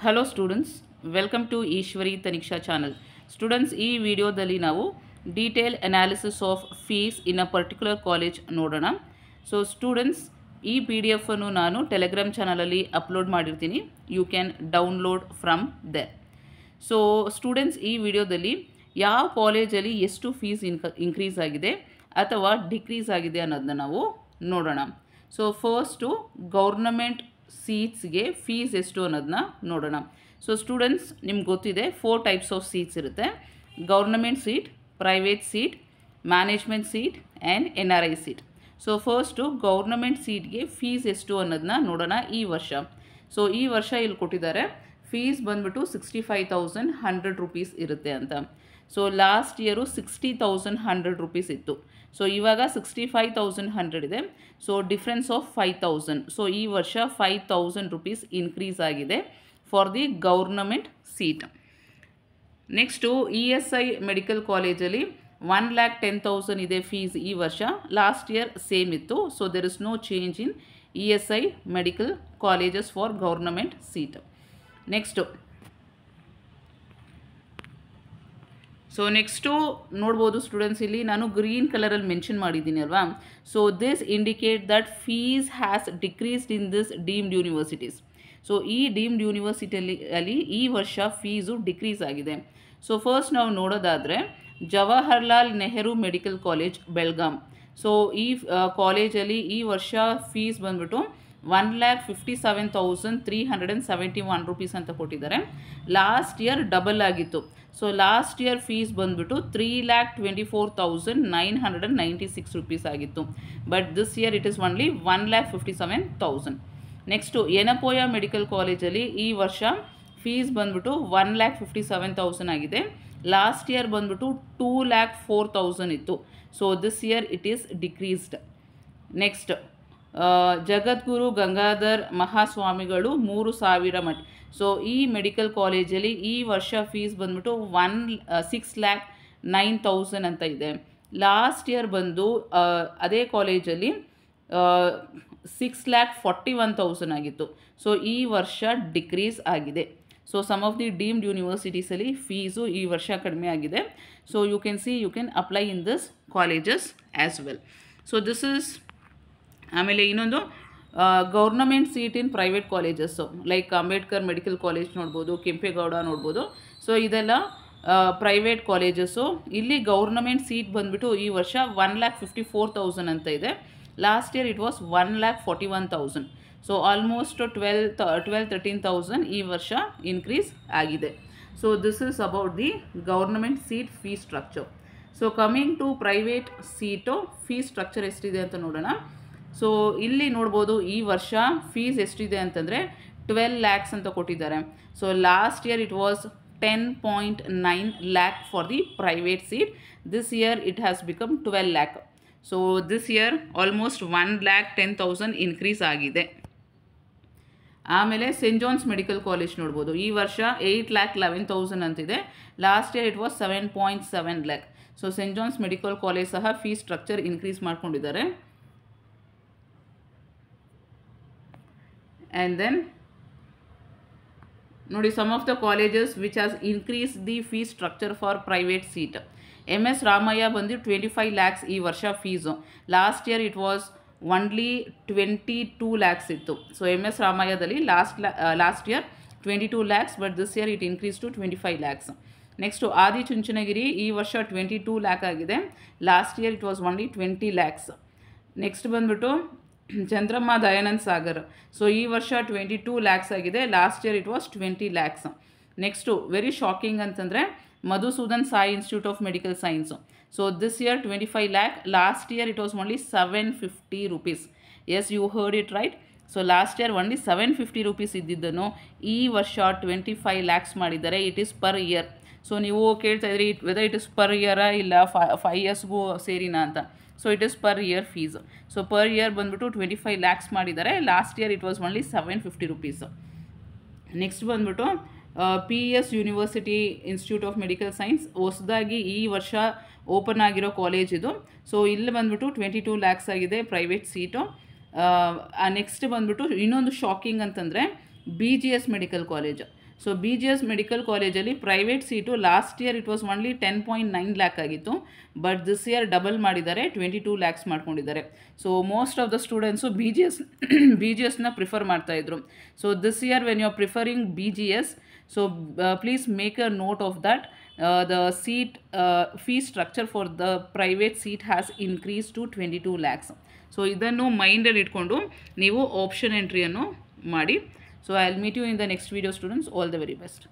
Hello students, welcome to Ishwari Taniksha channel. Students, ಈ ವಿಡಿಯೋದಲ್ಲಿ ನಾವು detail analysis of fees in a particular college ನೋಡೋಣ. So students, ಈ PDF ಅನ್ನು ನಾನು ಟೆಲಿಗ್ರಾಮ್ ಚಾನಲಲ್ಲಿ ಅಪ್ಲೋಡ್ ಮಾಡಿರ್ತೀನಿ. You can download from there. So students, ಈ ವಿಡಿಯೋದಲ್ಲಿ ಯಾವ ಕಾಲೇಜಲ್ಲಿ ಎಷ್ಟು ಫೀಸ್ ಇನ್ಕ್ರೀಸ್ ಆಗಿದೆ ಅಥವಾ ಡಿಕ್ರೀಸ್ ಆಗಿದೆ ಅನ್ನೋದನ್ನ ನಾವು ನೋಡೋಣ. ಸೊ ಫಸ್ಟು ಗೌರ್ನಮೆಂಟ್ ಸೀಟ್ಸ್ಗೆ ಫೀಸ್ ಎಷ್ಟು ಅನ್ನೋದನ್ನ ನೋಡೋಣ. ಸೊ ಸ್ಟೂಡೆಂಟ್ಸ್, ನಿಮ್ಗೆ ಗೊತ್ತಿದೆ 4 ಟೈಪ್ಸ್ ಆಫ್ ಸೀಟ್ಸ್ ಇರುತ್ತೆ: government seat, private seat, management seat and NRI seat. So first government ಸೀಟ್ಗೆ ಫೀಸ್ ಎಷ್ಟು ಅನ್ನೋದನ್ನ ನೋಡೋಣ ಈ ವರ್ಷ. ಸೊ ಈ ವರ್ಷ ಇಲ್ಲಿ ಕೊಟ್ಟಿದ್ದಾರೆ, ಫೀಸ್ ಬಂದ್ಬಿಟ್ಟು 65,100 ರೂಪೀಸ್ ಇರುತ್ತೆ ಅಂತ. ಸೊ ಲಾಸ್ಟ್ ಇಯರು 60,100 ರೂಪೀಸ್ ಇತ್ತು. ಸೊ ಇವಾಗ 65,100 ಇದೆ. So difference of 5,000. ಸೊ ಈ ವರ್ಷ 5,000 ರೂಪೀಸ್ ಇನ್ಕ್ರೀಸ್ ಆಗಿದೆ for the government seat. Next ESI medical ಕಾಲೇಜಲ್ಲಿ 1,10,000 ಇದೆ ಫೀಸ್ ಈ ವರ್ಷ. ಲಾಸ್ಟ್ ಇಯರ್ ಸೇಮ್ ಇತ್ತು. So there is no change in ESI medical colleges for government seat. Next ನೋಡ್ಬೋದು ಸ್ಟೂಡೆಂಟ್ಸ್, ಇಲ್ಲಿ ನಾನು ಗ್ರೀನ್ ಕಲರಲ್ಲಿ ಮೆನ್ಷನ್ ಮಾಡಿದ್ದೀನಿ ಅಲ್ವಾ. So this indicate that fees has decreased in this deemed universities. So ಈ deemed ಯೂನಿವರ್ಸಿಟಿಯಲ್ಲಿ ಈ ವರ್ಷ ಫೀಸು ಡಿಕ್ರೀಸ್ ಆಗಿದೆ. ಸೊ ಫಸ್ಟ್ ನಾವು ನೋಡೋದಾದರೆ Jawaharlal Nehru medical college Belgaum. So ಈ ಕಾಲೇಜಲ್ಲಿ ಈ ವರ್ಷ ಫೀಸ್ ಬಂದ್ಬಿಟ್ಟು 1,57,371 ರೂಪೀಸ್ ಅಂತ ಕೊಟ್ಟಿದ್ದಾರೆ. ಲಾಸ್ಟ್ ಇಯರ್ ಡಬಲ್ ಆಗಿತ್ತು. ಸೊ ಲಾಸ್ಟ್ ಇಯರ್ ಫೀಸ್ ಬಂದ್ಬಿಟ್ಟು 3,24,996 ರೂಪೀಸ್ ಆಗಿತ್ತು. But this year it is only 1,57,000. Next Yenepoya medical ಕಾಲೇಜಲ್ಲಿ ಈ ವರ್ಷ ಫೀಸ್ ಬಂದ್ಬಿಟ್ಟು 1,57,000 ಆಗಿದೆ. ಲಾಸ್ಟ್ ಇಯರ್ ಬಂದ್ಬಿಟ್ಟು 2,04,000 ಇತ್ತು. So this year it is decreased. Next Jagadguru Gangadhar ಮಹಾಸ್ವಾಮಿಗಳು 3,000 ಮಠ. ಸೊ ಈ ಮೆಡಿಕಲ್ ಕಾಲೇಜಲ್ಲಿ ಈ ವರ್ಷ ಫೀಸ್ ಬಂದ್ಬಿಟ್ಟು 6,09,000 ಅಂತ ಇದೆ. ಲಾಸ್ಟ್ ಇಯರ್ ಬಂದು ಅದೇ ಕಾಲೇಜಲ್ಲಿ 6,41,000 ಆಗಿತ್ತು. ಸೊ ಈ ವರ್ಷ ಡಿಕ್ರೀಸ್ ಆಗಿದೆ. So some of the deemed ಯೂನಿವರ್ಸಿಟೀಸಲ್ಲಿ ಫೀಸು ಈ ವರ್ಷ ಕಡಿಮೆ ಆಗಿದೆ. So you can apply in this colleges as well. So this is. ಆಮೇಲೆ ಇನ್ನೊಂದು government seat in private colleges like Ambedkar medical college ನೋಡ್ಬೋದು, ಕೆಂಪೇಗೌಡ ನೋಡ್ಬೋದು. ಸೊ ಇದೆಲ್ಲ ಪ್ರೈವೇಟ್ ಕಾಲೇಜಸ್ಸು. ಇಲ್ಲಿ ಗೌರ್ನಮೆಂಟ್ ಸೀಟ್ ಬಂದುಬಿಟ್ಟು ಈ ವರ್ಷ 1,54,000 ಅಂತ ಇದೆ. Last year it was 1,41,000. So almost 12,13,000 ಈ ವರ್ಷ ಇನ್ಕ್ರೀಸ್ ಆಗಿದೆ. So this is about the government seat fee structure. So coming to private seat fee structure ಎಷ್ಟಿದೆ ಅಂತ ನೋಡೋಣ. ಸೊ ಇಲ್ಲಿ ನೋಡ್ಬೋದು ಈ ವರ್ಷ ಫೀಸ್ ಎಷ್ಟಿದೆ ಅಂತಂದರೆ 12 lakhs ಅಂತ ಕೊಟ್ಟಿದ್ದಾರೆ. So last year it was 10.9 lakh for the private seat. This year it has become 12 lakh. So this year almost 1,10,000 increase ಆಗಿದೆ. ಆಮೇಲೆ ಸೆಂಟ್ ಜಾನ್ಸ್ ಮೆಡಿಕಲ್ ಕಾಲೇಜ್ ನೋಡ್ಬೋದು, ಈ ವರ್ಷ 8,11,000 ಅಂತಿದೆ. Last year it was 7.7 lakh. So saint John's medical college ಸಹ fee structure increase ಮಾಡ್ಕೊಂಡಿದ್ದಾರೆ. And then ನೋಡಿ, some of the colleges which has increase the fee structure for private seat. MS Ramaiah ಬಂದು 25 lakhs ಈ ವರ್ಷ fees. Last year it was only 22 lakhs ಇತ್ತು. So MS ರಾಮಯ್ಯದಲ್ಲಿ last year 22 lakhs, but this year it increase to 25 lakhs. Next Adichunchanagiri ಈ ವರ್ಷ 22 lakh ಆಗಿದೆ. Last year it was only 20 lakhs. Next ಬಂದ್ಬಿಟ್ಟು Chandramma Dayanand Sagar. So ಈ ವರ್ಷ 22 lakhs ಆಗಿದೆ. Last year it was 20 lakhs. Next very shocking ಅಂತಂದರೆ Madhusudan Sai institute of medical science. So this year 25 lakh. Last year it was only 750 rupees. Yes, you heard it right. So last year only 750 rupees ಇದ್ದಿದ್ದನ್ನು ಈ ವರ್ಷ 25 lakhs ಮಾಡಿದ್ದಾರೆ. It is per year. So ನೀವು ಕೇಳ್ತಾ ಇದ್ರಿ whether it is per ಇಯರಾ ಇಲ್ಲ 5 yearsಗೂ ಸೇರಿನಾ ಅಂತ. So it is per year fees. So per year ಬಂದುಬಿಟ್ಟು 25 lakhs ಮಾಡಿದ್ದಾರೆ. Last year it was only 750 rupees. Next ಬಂದುಬಿಟ್ಟು PS university institute of medical science ಹೊಸದಾಗಿ ಈ ವರ್ಷ ಓಪನ್ ಆಗಿರೋ ಕಾಲೇಜ್ ಇದು. ಸೊ ಇಲ್ಲಿ ಬಂದುಬಿಟ್ಟು 22 lakhs ಆಗಿದೆ ಪ್ರೈವೇಟ್ ಸೀಟು. ನೆಕ್ಸ್ಟ್ ಬಂದುಬಿಟ್ಟು ಇನ್ನೊಂದು ಶಾಕಿಂಗ್ ಅಂತಂದರೆ BGS medical college. So B G S medical ಕಾಲೇಜಲ್ಲಿ private seat last year it was only 10.9 lakh ಆಗಿತ್ತು, ಬಟ್ ದಿಸ್ ಇಯರ್ ಡಬಲ್ ಮಾಡಿದ್ದಾರೆ, 22 ಲ್ಯಾಕ್ಸ್ ಮಾಡ್ಕೊಂಡಿದ್ದಾರೆ. So most of the students B G ಎಸ್ನ prefer ಮಾಡ್ತಾಯಿದ್ರು. So this year when you are preferring B G S, so please make a note of that. The seat fee structure for the private seat has increased to 22 lakhs. So ಇದನ್ನು ಮೈಂಡಲ್ಲಿ ಇಟ್ಕೊಂಡು ನೀವು option ಎಂಟ್ರಿಯನ್ನು ಮಾಡಿ. So I will meet you in the next video students. All the very best.